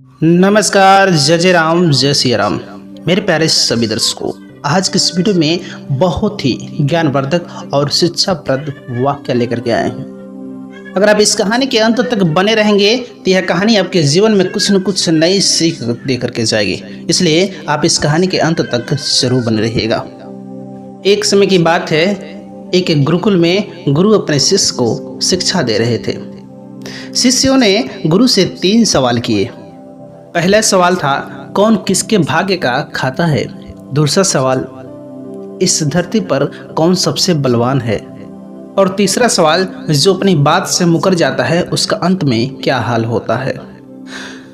नमस्कार, जय जय राम, जय सिया राम। मेरे प्यारे सभी दर्शकों, आज की इस वीडियो में बहुत ही ज्ञानवर्धक और शिक्षाप्रद वाक्य लेकर के आए हैं। अगर आप इस कहानी के अंत तक बने रहेंगे तो यह कहानी आपके जीवन में कुछ न कुछ नई सीख दे करके जाएगी, इसलिए आप इस कहानी के अंत तक जरूर बने रहिएगा। एक समय की बात है, एक गुरुकुल में गुरु अपने शिष्य को शिक्षा दे रहे थे। शिष्यों ने गुरु से 3 सवाल किए। पहला सवाल था, कौन किसके भाग्य का खाता है। दूसरा सवाल, इस धरती पर कौन सबसे बलवान है। और तीसरा सवाल, जो अपनी बात से मुकर जाता है उसका अंत में क्या हाल होता है।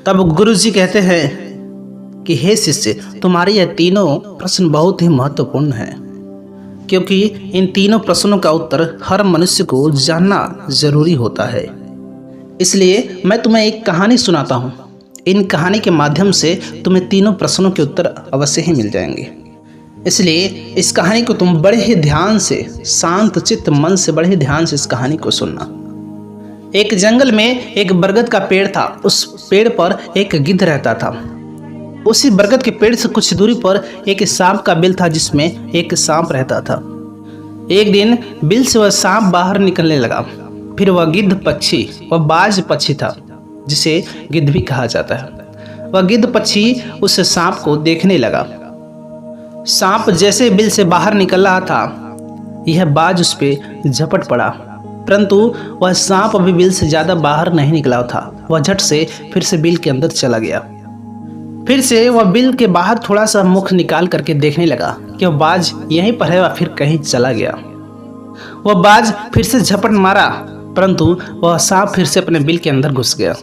तब गुरुजी कहते हैं कि हे शिष्य, तुम्हारे यह तीनों प्रश्न बहुत ही महत्वपूर्ण हैं, क्योंकि इन तीनों प्रश्नों का उत्तर हर मनुष्य को जानना जरूरी होता है। इसलिए मैं तुम्हें एक कहानी सुनाता हूँ। इन कहानी के माध्यम से तुम्हें तीनों प्रश्नों के उत्तर अवश्य ही मिल जाएंगे। इसलिए इस कहानी को तुम बड़े ही ध्यान से, शांत चित्त मन से बड़े ही ध्यान से इस कहानी को सुनना। एक जंगल में एक बरगद का पेड़ था। उस पेड़ पर एक गिद्ध रहता था। उसी बरगद के पेड़ से कुछ दूरी पर एक सांप का बिल था, जिसमें एक सांप रहता था। एक दिन बिल से वह सांप बाहर निकलने लगा। फिर वह गिद्ध पक्षी, वह बाज पक्षी था, जिसे गिद्ध भी कहा जाता है। वह गिद्ध पक्षी उस सांप को देखने लगा। सांप जैसे बिल से बाहर निकल रहा था, यह बाज उस पे झपट पड़ा, परंतु वह सांप अभी बिल से ज्यादा बाहर नहीं निकला था। वह झट से फिर से बिल के अंदर चला गया। फिर से वह बिल के बाहर थोड़ा सा मुख निकाल करके देखने लगा कि वह बाज यहीं पर है या फिर कहीं चला गया। वह बाज फिर से झपट मारा, परंतु वह सांप फिर से अपने बिल के अंदर घुस गया।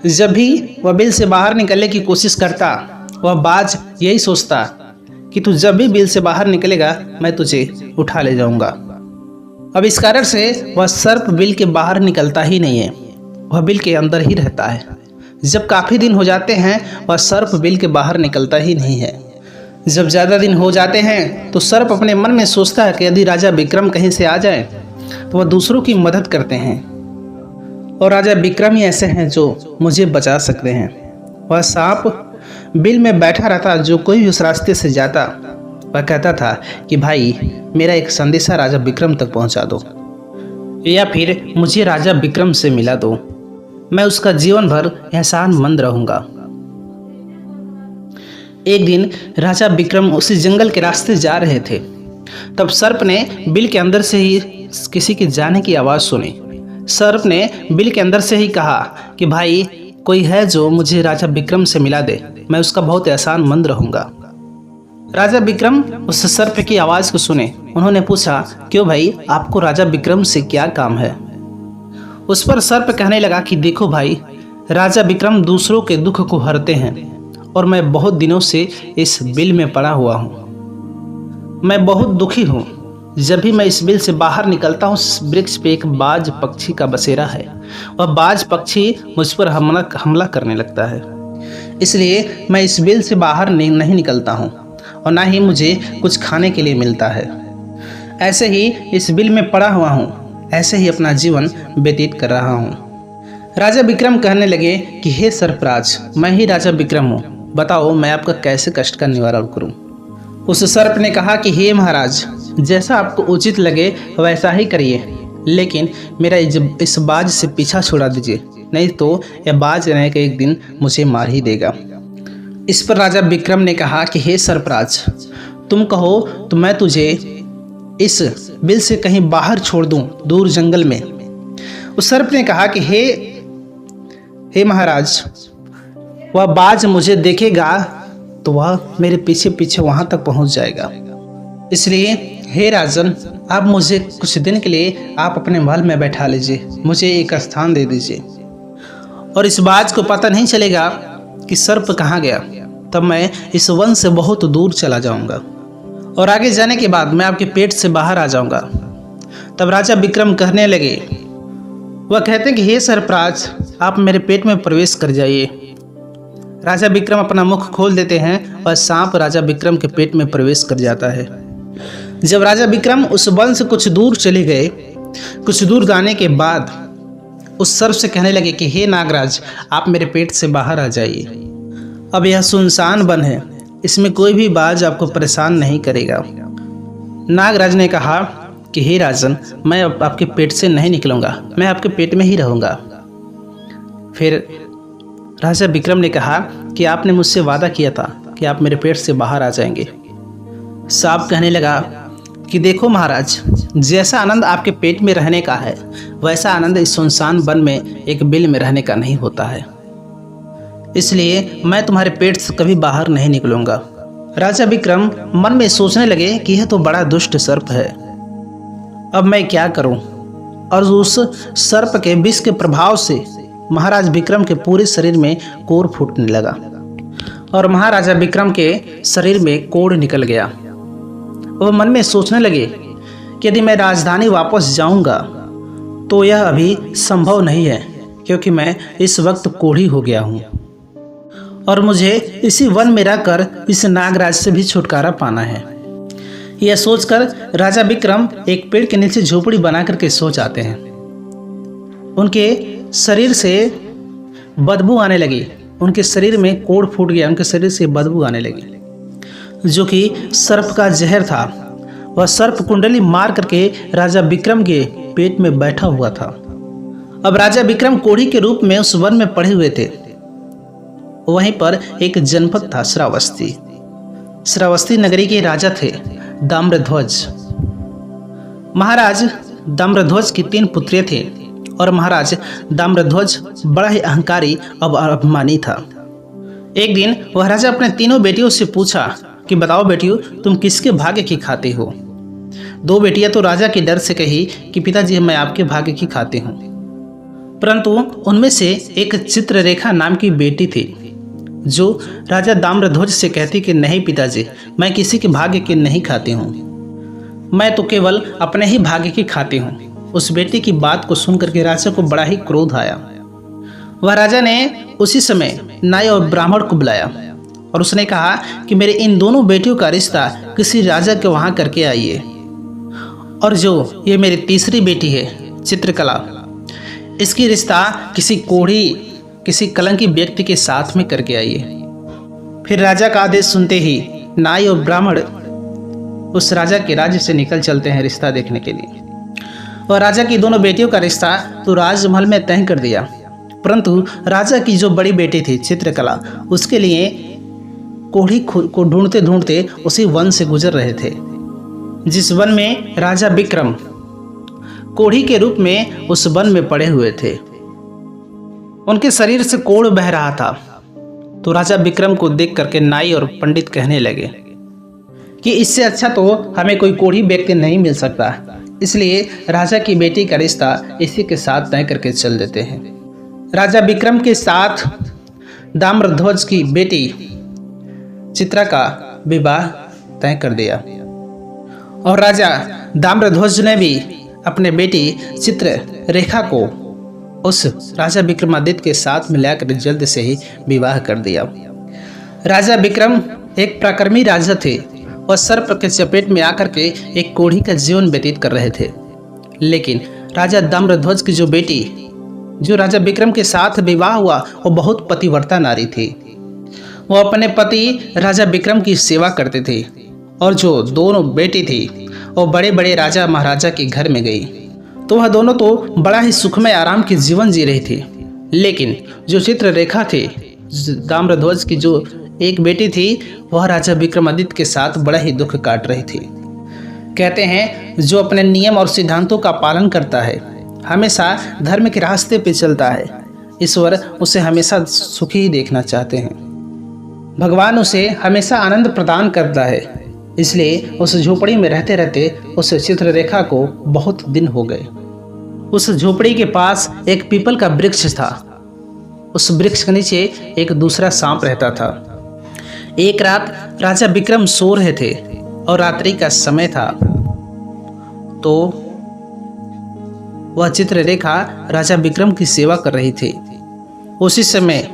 जब भी वह बिल से बाहर निकलने की कोशिश करता, वह बाज यही सोचता कि तू जब भी बिल से बाहर निकलेगा मैं तुझे उठा ले जाऊंगा। अब इस कारण से वह सर्प बिल के बाहर निकलता ही नहीं है, वह बिल के अंदर ही रहता है। जब काफ़ी दिन हो जाते हैं, वह सर्प बिल के बाहर निकलता ही नहीं है। जब ज़्यादा दिन हो जाते हैं तो सर्प अपने मन में सोचता है कि यदि राजा विक्रम कहीं से आ जाए तो वह दूसरों की मदद करते हैं, और राजा विक्रम ही ऐसे हैं जो मुझे बचा सकते हैं। वह सांप बिल में बैठा रहता। जो कोई भी उस रास्ते से जाता, वह कहता था कि भाई, मेरा एक संदेशा राजा विक्रम तक पहुंचा दो, या फिर मुझे राजा विक्रम से मिला दो, मैं उसका जीवन भर एहसानमंद रहूंगा। एक दिन राजा विक्रम उसी जंगल के रास्ते जा रहे थे। तब सर्प ने बिल के अंदर से ही किसी के जाने की आवाज़ सुनी। सर्प ने बिल के अंदर से ही कहा कि भाई, कोई है जो मुझे राजा विक्रम से मिला दे, मैं उसका बहुत एहसानमंद रहूंगा। राजा विक्रम उस सर्प की आवाज़ को सुने। उन्होंने पूछा, क्यों भाई, आपको राजा विक्रम से क्या काम है। उस पर सर्प कहने लगा कि देखो भाई, राजा विक्रम दूसरों के दुख को हरते हैं, और मैं बहुत दिनों से इस बिल में पड़ा हुआ हूँ। मैं बहुत दुखी हूँ। जब भी मैं इस बिल से बाहर निकलता हूँ, उस वृक्ष पे एक बाज पक्षी का बसेरा है। वह बाज पक्षी मुझ पर हमला करने लगता है, इसलिए मैं इस बिल से बाहर नहीं निकलता हूँ, और ना ही मुझे कुछ खाने के लिए मिलता है। ऐसे ही इस बिल में पड़ा हुआ हूँ, ऐसे ही अपना जीवन व्यतीत कर रहा हूँ। राजा विक्रम कहने लगे कि हे सर्पराज, मैं ही राजा विक्रम हूँ, बताओ मैं आपका कैसे कष्ट का निवारण करूँ। उस सर्प ने कहा कि हे महाराज, जैसा आपको उचित लगे वैसा ही करिए, लेकिन मेरा इस बाज से पीछा छुड़ा दीजिए, नहीं तो यह बाज एक दिन मुझे मार ही देगा। इस पर राजा विक्रम ने कहा कि हे सर्पराज, तुम कहो तो मैं तुझे इस बिल से कहीं बाहर छोड़ दूं, दूर जंगल में। उस सर्प ने कहा कि हे महाराज, वह बाज मुझे देखेगा तो वह मेरे पीछे पीछे वहां तक पहुंच जाएगा। इसलिए हे राजन, आप मुझे कुछ दिन के लिए आप अपने महल में बैठा लीजिए, मुझे एक स्थान दे दीजिए, और इस बाज को पता नहीं चलेगा कि सर्प कहाँ गया। तब मैं इस वन से बहुत दूर चला जाऊंगा, और आगे जाने के बाद मैं आपके पेट से बाहर आ जाऊंगा। तब राजा विक्रम कहने लगे, वह कहते हैं कि हे सर्पराज, आप मेरे पेट में प्रवेश कर जाइए। राजा विक्रम अपना मुख खोल देते हैं और सांप राजा विक्रम के पेट में प्रवेश कर जाता है। जब राजा विक्रम उस वन से कुछ दूर चले गए, कुछ दूर जाने के बाद उस सर्प से कहने लगे कि हे नागराज, आप मेरे पेट से बाहर आ जाइए। अब यह सुनसान वन है, इसमें कोई भी बाज आपको परेशान नहीं करेगा। नागराज ने कहा कि हे राजन, मैं अब आपके पेट से नहीं निकलूंगा, मैं आपके पेट में ही रहूंगा। फिर राजा विक्रम ने कहा कि आपने मुझसे वादा किया था कि आप मेरे पेट से बाहर आ जाएंगे। सांप कहने लगा कि देखो महाराज, जैसा आनंद आपके पेट में रहने का है, वैसा आनंद इस सुनसान वन में एक बिल में रहने का नहीं होता है, इसलिए मैं तुम्हारे पेट से कभी बाहर नहीं निकलूंगा। राजा विक्रम मन में सोचने लगे कि यह तो बड़ा दुष्ट सर्प है, अब मैं क्या करूं। और उस सर्प के विष के प्रभाव से महाराज विक्रम के पूरे शरीर में कोढ़ फूटने लगा और महाराजा विक्रम के शरीर में कोढ़ निकल गया। वह मन में सोचने लगे कि यदि मैं राजधानी वापस जाऊंगा तो यह अभी संभव नहीं है, क्योंकि मैं इस वक्त कोढ़ी हो गया हूँ और मुझे इसी वन में रहकर इस नागराज से भी छुटकारा पाना है। यह सोचकर राजा विक्रम एक पेड़ के नीचे झोपड़ी बना करके सो जाते हैं। उनके शरीर से बदबू आने लगी, उनके शरीर में कोढ़ फूट गया, उनके शरीर से बदबू आने लगी जो कि सर्प का जहर था। वह सर्प कुंडली मार करके राजा विक्रम के पेट में बैठा हुआ था। अब राजा विक्रम कोढ़ी के रूप में उस वन में पड़े हुए थे। वहीं पर एक जनपद था श्रावस्ती। श्रावस्ती नगरी के राजा थे ताम्रध्वज। महाराज ताम्रध्वज की 3 पुत्रियां थी और महाराज ताम्रध्वज बड़ा ही अहंकारी और अभिमानी था। एक दिन वह राजा अपने तीनों बेटियों से पूछा कि बताओ बेटियों, तुम किसके भाग्य की खाते हो। 2 बेटियां तो राजा के डर से कही कि पिताजी, मैं आपके भाग्य की खाती हूँ। परंतु उनमें से एक चित्ररेखा नाम की बेटी थी जो राजा ताम्रध्वज से कहती कि नहीं पिताजी, मैं किसी के भाग्य की नहीं खाती हूँ, मैं तो केवल अपने ही भाग्य की खाती हूँ। उस बेटी की बात को सुनकर के राजा को बड़ा ही क्रोध आया। वह राजा ने उसी समय नाई और ब्राह्मण को बुलाया और उसने कहा कि मेरे इन दोनों बेटियों का रिश्ता किसी राजा के वहाँ करके आइए, और जो ये मेरी तीसरी बेटी है चित्रकला, इसकी रिश्ता किसी कोढ़ी, किसी कलंकी व्यक्ति के साथ में करके आइए। फिर राजा का आदेश सुनते ही नाई और ब्राह्मण उस राजा के राज्य से निकल चलते हैं रिश्ता देखने के लिए। और राजा की दोनों बेटियों का रिश्ता तो राजमहल में तय कर दिया, परंतु राजा की जो बड़ी बेटी थी चित्रकला, उसके लिए कोढ़ी को ढूंढते ढूंढते उसी वन से गुजर रहे थे, जिस वन में राजा विक्रम कोढ़ी के रूप में उस वन में पड़े हुए थे। उनके शरीर से कोढ़ बह रहा था। तो राजा विक्रम को देख करके नाई और पंडित कहने लगे कि इससे अच्छा तो हमें कोई कोढ़ी व्यक्ति नहीं मिल सकता, इसलिए राजा की बेटी का रिश्ता इसी के साथ तय करके चल देते हैं। राजा विक्रम के साथ ताम्रध्वज की बेटी चित्रा का विवाह तय कर दिया और राजा ताम्रध्वज ने भी अपने बेटी चित्ररेखा को उस राजा विक्रमादित्य के साथ मिलाकर जल्द से ही विवाह कर दिया। राजा विक्रम एक पराक्रमी राजा थे और सर्प के चपेट में आकर के एक कोढ़ी का जीवन व्यतीत कर रहे थे। लेकिन राजा ताम्रध्वज की जो बेटी जो राजा विक्रम के साथ विवाह हुआ, वो बहुत पतिव्रता नारी थी। वो अपने पति राजा विक्रम की सेवा करते थे और जो दोनों बेटी थी वो बड़े बड़े राजा महाराजा के घर में गई, तो वह दोनों तो बड़ा ही सुखमय आराम की जीवन जी रही थी। लेकिन जो चित्ररेखा थी, ताम्रध्वज की जो एक बेटी थी, वह राजा विक्रमादित्य के साथ बड़ा ही दुख काट रही थी। कहते हैं जो अपने नियम और सिद्धांतों का पालन करता है, हमेशा धर्म के रास्ते पे चलता है, ईश्वर उसे हमेशा सुखी ही देखना चाहते हैं। भगवान उसे हमेशा आनंद प्रदान करता है। इसलिए उस झोपड़ी में रहते रहते उस चित्ररेखा को बहुत दिन हो गए। उस झोपड़ी के पास एक पीपल का वृक्ष था। उस वृक्ष के नीचे एक दूसरा सांप रहता था। एक रात राजा विक्रम सो रहे थे और रात्रि का समय था, तो वह चित्ररेखा राजा विक्रम की सेवा कर रही थी। उसी समय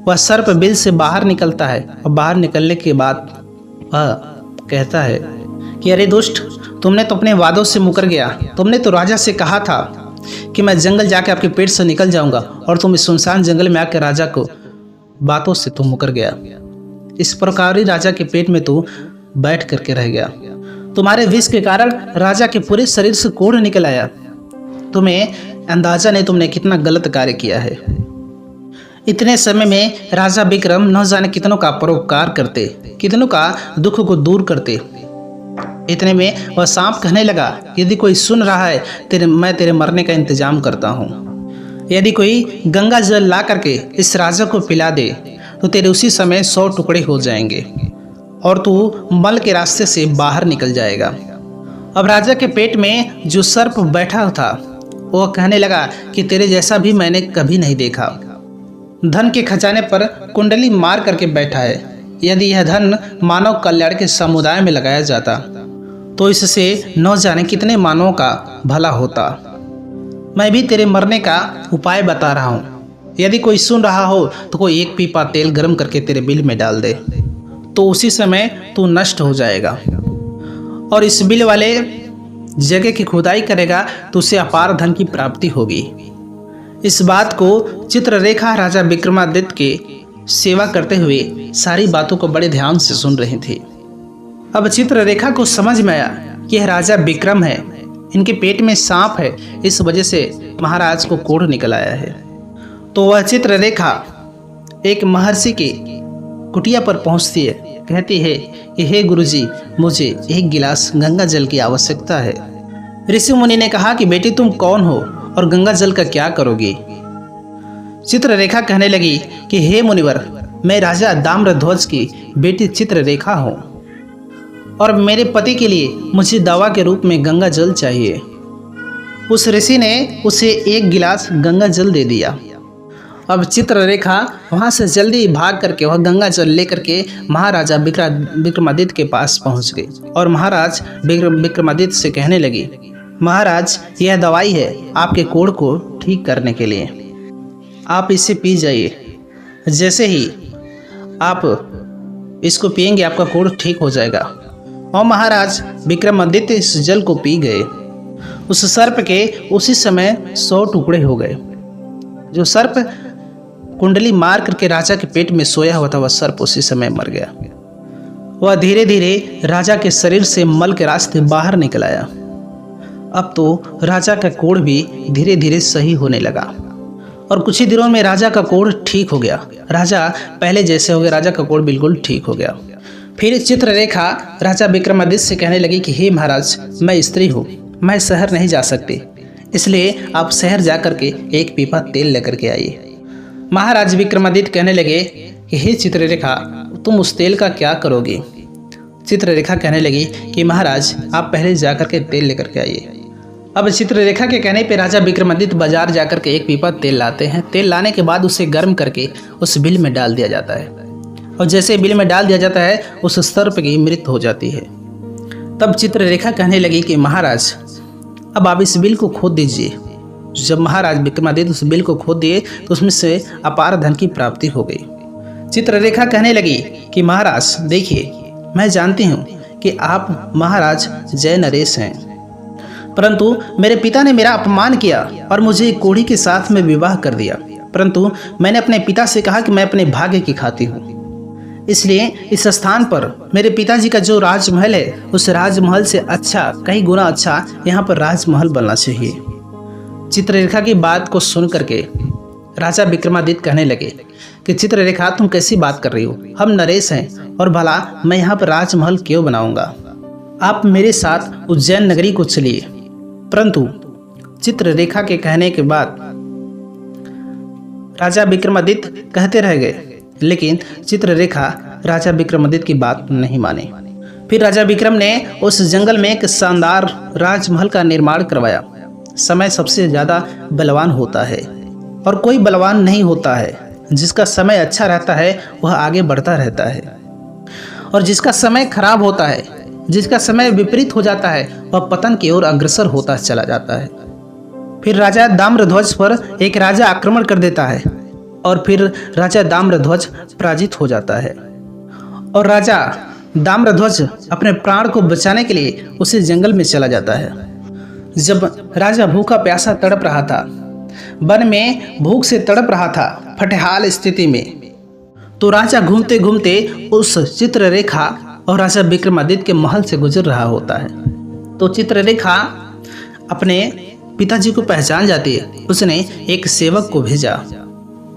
वह सर्प बिल से बाहर निकलता है और बाहर निकलने के बाद वह कहता है कि अरे दुष्ट, तुमने तो अपने वादों से मुकर गया। तुमने तो राजा से कहा था कि मैं जंगल जाके आपके पेट से निकल जाऊंगा और तुम इस सुनसान जंगल में आके राजा को बातों से तुम मुकर गया। इस प्रकार ही राजा के पेट में तू बैठ करके रह गया। तुम्हारे विष के कारण राजा के पूरे शरीर से कोढ़ निकल आया। तुम्हें अंदाजा नहीं तुमने कितना गलत कार्य किया है। इतने समय में राजा विक्रम न जाने कितनों का परोपकार करते, कितनों का दुख को दूर करते। इतने में वह सांप कहने लगा, यदि कोई सुन रहा है मैं तेरे मरने का इंतजाम करता हूँ। यदि कोई गंगा जल ला करके इस राजा को पिला दे तो तेरे उसी समय 100 टुकड़े हो जाएंगे और तू मल के रास्ते से बाहर निकल जाएगा। अब राजा के पेट में जो सर्प बैठा था वह कहने लगा कि तेरे जैसा भी मैंने कभी नहीं देखा। धन के खजाने पर कुंडली मार करके बैठा है। यदि यह धन मानव कल्याण के समुदाय में लगाया जाता तो इससे न जाने कितने मानवों का भला होता। मैं भी तेरे मरने का उपाय बता रहा हूँ। यदि कोई सुन रहा हो तो कोई 1 पीपा तेल गर्म करके तेरे बिल में डाल दे तो उसी समय तू नष्ट हो जाएगा और इस बिल वाले जगह की खुदाई करेगा तो उसे अपार धन की प्राप्ति होगी। इस बात को चित्ररेखा राजा विक्रमादित्य के सेवा करते हुए सारी बातों को बड़े ध्यान से सुन रही थी। अब चित्ररेखा को समझ में आया कि यह राजा विक्रम है, इनके पेट में सांप है, इस वजह से महाराज को कोढ़ निकल आया है। तो वह चित्ररेखा एक महर्षि की कुटिया पर पहुंचती है, कहती है कि हे गुरुजी, मुझे 1 गिलास गंगा जल की आवश्यकता है। ऋषि मुनि ने कहा कि बेटी तुम कौन हो और गंगा जल का क्या करोगी? चित्ररेखा कहने लगी कि हे मुनिवर, मैं राजा ताम्रध्वज की बेटी चित्ररेखा हूँ और मेरे पति के लिए मुझे दवा के रूप में गंगा जल चाहिए। उस ऋषि ने उसे 1 गिलास गंगा जल दे दिया। अब चित्ररेखा वहाँ से जल्दी भाग करके वह गंगा जल लेकर के महाराजा विक्रमादित्य के पास पहुँच गई और महाराज विक्रमादित्य से कहने लगी, महाराज यह दवाई है आपके कोढ़ को ठीक करने के लिए, आप इसे पी जाइए। जैसे ही आप इसको पिएंगे आपका कोढ़ ठीक हो जाएगा। और महाराज विक्रमादित्य इस जल को पी गए। उस सर्प के उसी समय 100 टुकड़े हो गए। जो सर्प कुंडली मार करके राजा के पेट में सोया हुआ था वह सर्प उसी समय मर गया। वह धीरे धीरे राजा के शरीर से मल के रास्ते बाहर निकल आया। अब तो राजा का कोढ़ भी धीरे धीरे सही होने लगा और कुछ ही दिनों में राजा का कोढ़ ठीक हो गया। राजा पहले जैसे हो गया, राजा का कोढ़ बिल्कुल ठीक हो गया। फिर चित्ररेखा राजा विक्रमादित्य से कहने लगी कि हे महाराज, मैं स्त्री हूँ, मैं शहर नहीं जा सकती, इसलिए आप शहर जा करके 1 पीपा तेल लेकर के आइए। महाराज विक्रमादित्य कहने लगे कि हे चित्ररेखा, तुम उस तेल का क्या करोगी? चित्ररेखा कहने लगी कि महाराज आप पहले जा करके तेल लेकर के आइए। अब चित्ररेखा के कहने पे राजा विक्रमादित्य बाजार जा करके 1 पीपा तेल लाते हैं। तेल लाने के बाद उसे गर्म करके उस बिल में डाल दिया जाता है और जैसे बिल में डाल दिया जाता है उस सर्प की मृत्यु हो जाती है। तब चित्ररेखा कहने लगी कि महाराज अब आप इस बिल को खोद दीजिए। जब महाराज विक्रमादित्य उस बिल को खोद दिए तो उसमें से अपार धन की प्राप्ति हो गई। चित्ररेखा कहने लगी कि महाराज देखिए, मैं जानती हूँ कि आप महाराज जय नरेश हैं, परंतु मेरे पिता ने मेरा अपमान किया और मुझे एक कोढ़ी के साथ में विवाह कर दिया। परंतु मैंने अपने पिता से कहा कि मैं अपने भाग्य की खाती हूँ, इसलिए इस स्थान पर मेरे पिताजी का जो राजमहल है उस राजमहल से अच्छा, कई गुना अच्छा यहाँ पर राजमहल बनना चाहिए। चित्ररेखा की बात को सुन करके राजा विक्रमादित्य कहने लगे कि चित्ररेखा तुम कैसी बात कर रही हो, हम नरेश हैं और भला मैं यहाँ पर राजमहल क्यों बनाऊंगा? आप मेरे साथ उज्जैन नगरी को चलिए। परंतु चित्ररेखा के कहने के बाद राजा विक्रमादित्य कहते रह गए, लेकिन चित्ररेखा राजा विक्रमादित्य की बात नहीं मानी। फिर राजा विक्रम ने उस जंगल में एक शानदार राजमहल का निर्माण करवाया। समय सबसे ज़्यादा बलवान होता है और कोई बलवान नहीं होता है। जिसका समय अच्छा रहता है वह आगे बढ़ता रहता है और जिसका समय खराब होता है, जिसका समय विपरीत हो जाता है, वह पतन की ओर अग्रसर होता चला जाता है। फिर राजा ताम्रध्वज पर एक राजा आक्रमण कर देता है और फिर राजा ताम्रध्वज पराजित हो जाता है और राजा ताम्रध्वज अपने प्राण को बचाने के लिए उसी जंगल में चला जाता है। जब राजा भूखा प्यासा तड़प रहा था, वन में भूख से तड़प रहा था, फटेहाल स्थिति में, तो राजा घूमते घूमते उस चित्ररेखा और राजा विक्रमादित्य के महल से गुजर रहा होता है। तो चित्ररेखा अपने पिताजी को पहचान जाती है। उसने एक सेवक को भेजा।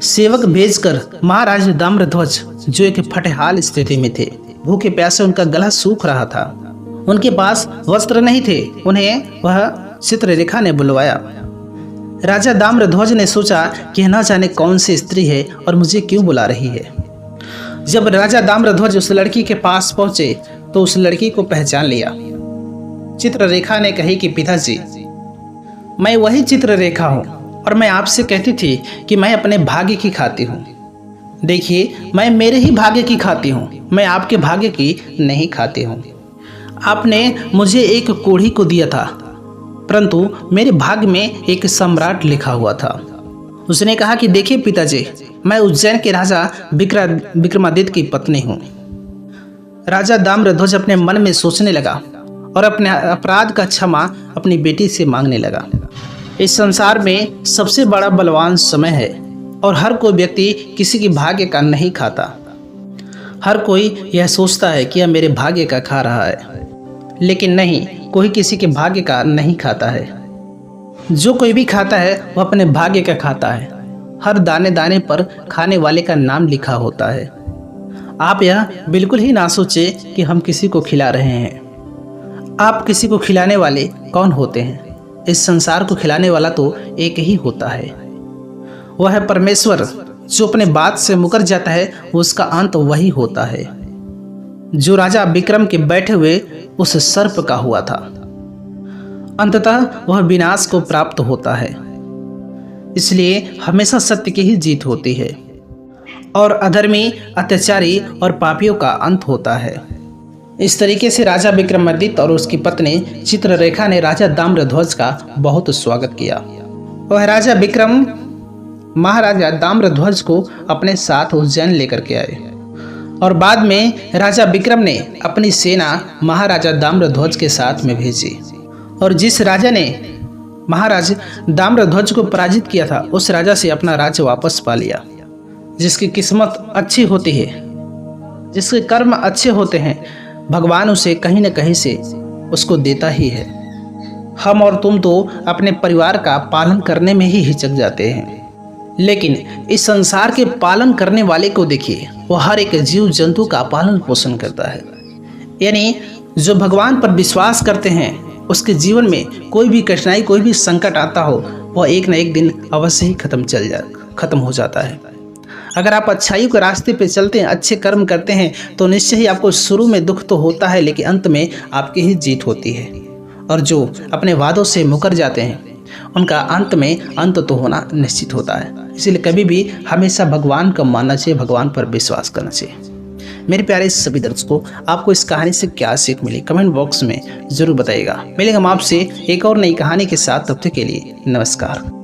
सेवक भेजकर महाराज ताम्रध्वज, जो एक फटेहाल स्थिति में थे, भूखे प्यासे उनका गला सूख रहा था, उनके पास वस्त्र नहीं थे, उन्हें वह चित्ररेखा ने बुलवाया। राजा ताम्रध्वज ने सोचा कि न जाने कौन सी स्त्री है और मुझे क्यों बुला रही है। जब राजा ताम्रध्वज उस लड़की के पास पहुंचे तो उस लड़की को पहचान लिया। चित्ररेखा ने कही कि पिताजी, मैं वही चित्ररेखा हूँ और मैं आपसे कहती थी कि मैं अपने भाग्य की खाती हूँ। देखिए, मैं मेरे ही भाग्य की खाती हूँ, मैं आपके भाग्य की नहीं खाती हूँ। आपने मुझे एक कोढ़ी को दिया था, परंतु मेरे भाग्य में एक सम्राट लिखा हुआ था। उसने कहा कि देखिए पिताजी, मैं उज्जैन के राजा विक्रमादित्य की पत्नी हूँ। राजा ताम्रध्वज अपने मन में सोचने लगा और अपने अपराध का क्षमा अपनी बेटी से मांगने लगा। इस संसार में सबसे बड़ा बलवान समय है और हर कोई व्यक्ति किसी की भाग्य का नहीं खाता। हर कोई यह सोचता है कि यह मेरे भाग्य का खा रहा है, लेकिन नहीं, कोई किसी के भाग्य का नहीं खाता है। जो कोई भी खाता है वह अपने भाग्य का खाता है। हर दाने दाने पर खाने वाले का नाम लिखा होता है। आप यह बिल्कुल ही ना सोचें कि हम किसी को खिला रहे हैं। आप किसी को खिलाने वाले कौन होते हैं? इस संसार को खिलाने वाला तो एक ही होता है, वह है परमेश्वर। जो अपने बात से मुकर जाता है उसका अंत वही होता है, जो राजा विक्रम के बैठे हुए उस सर्प का हुआ था। अंततः वह विनाश को प्राप्त होता है। इसलिए हमेशा सत्य की ही जीत होती है और अधर्मी, अत्याचारी और पापियों का अंत होता है। इस तरीके से राजा विक्रमादित्य और उसकी पत्नी चित्ररेखा ने राजा ताम्रध्वज का बहुत स्वागत किया। वह राजा विक्रम महाराजा ताम्रध्वज को अपने साथ उज्जैन लेकर के आए और बाद में राजा विक्रम ने अपनी सेना महाराजा ताम्रध्वज के साथ में भेजी और जिस राजा ने महाराज ताम्रध्वज को पराजित किया था उस राजा से अपना राज्य वापस पा लिया। जिसकी किस्मत अच्छी होती है, जिसके कर्म अच्छे होते हैं, भगवान उसे कहीं न कहीं से उसको देता ही है। हम और तुम तो अपने परिवार का पालन करने में ही हिचक जाते हैं, लेकिन इस संसार के पालन करने वाले को देखिए, वो हर एक जीव जंतु का पालन पोषण करता है। यानी जो भगवान पर विश्वास करते हैं उसके जीवन में कोई भी कठिनाई, कोई भी संकट आता हो, वह एक न एक दिन अवश्य ही खत्म हो जाता है। अगर आप अच्छाई के रास्ते पे चलते हैं, अच्छे कर्म करते हैं, तो निश्चय ही आपको शुरू में दुख तो होता है, लेकिन अंत में आपकी ही जीत होती है। और जो अपने वादों से मुकर जाते हैं उनका अंत तो होना निश्चित होता है। इसलिए कभी भी हमेशा भगवान का मानना चाहिए, भगवान पर विश्वास करना चाहिए। मेरे प्यारे सभी दर्शकों, आपको इस कहानी से क्या सीख मिली कमेंट बॉक्स में ज़रूर बताइएगा। मिलेंगे हम आपसे एक और नई कहानी के साथ, तब तक के लिए नमस्कार।